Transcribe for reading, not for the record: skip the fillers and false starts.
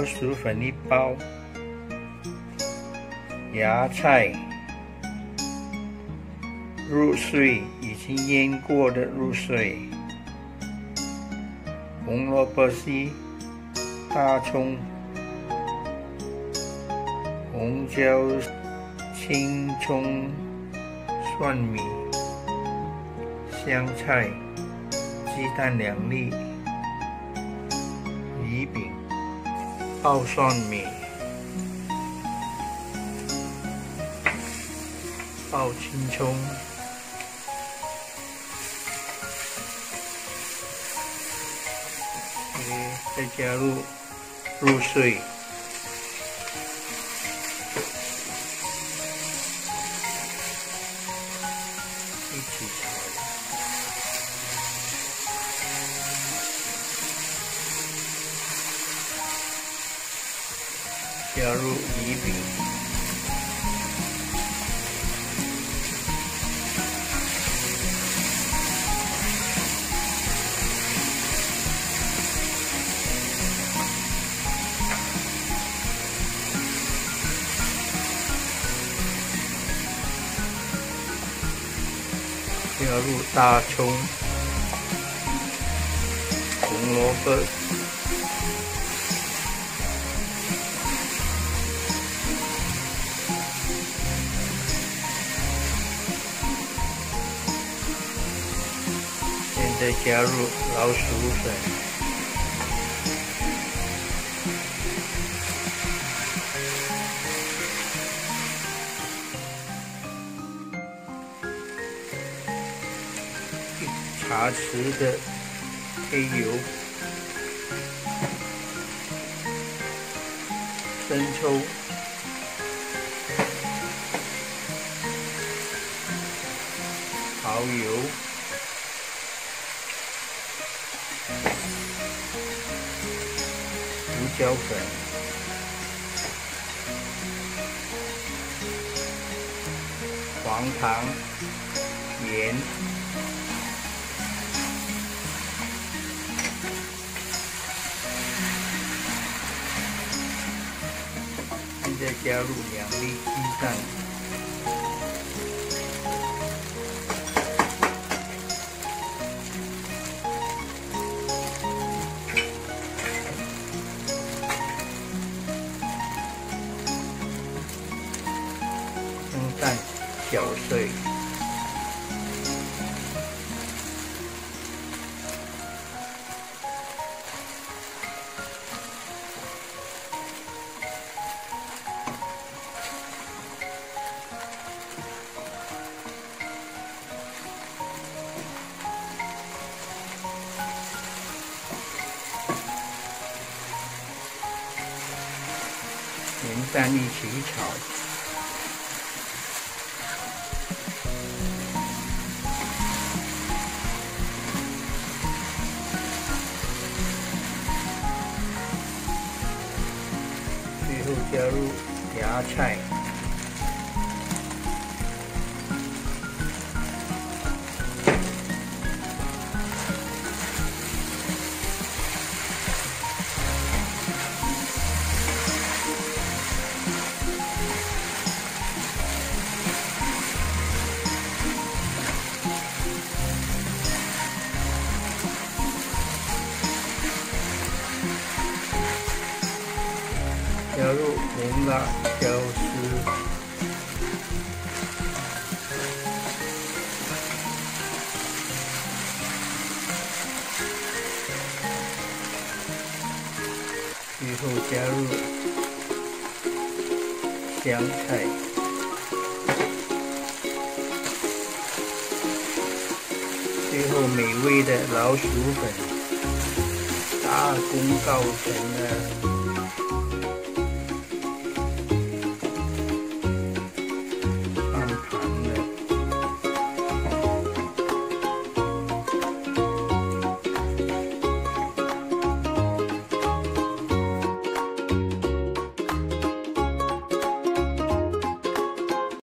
老鼠粉1包，芽菜入碎，已经腌过的入碎，红萝卜丝、大葱、红椒、青葱、蒜米、香菜、鸡蛋2粒、鱼饼、爆蒜米、爆青葱，再加入入碎，一起炒，加入鱼饼，加入大葱、红萝卜、现在加入老鼠粉，茶匙的黑油、生抽、蚝油、胡椒粉、黄糖、盐。再加入2粒鸡蛋，生蛋搅碎，连蛋一起炒，最后加入芽菜，加入红辣椒丝，最后加入香菜，最后美味的老鼠粉大功告成了。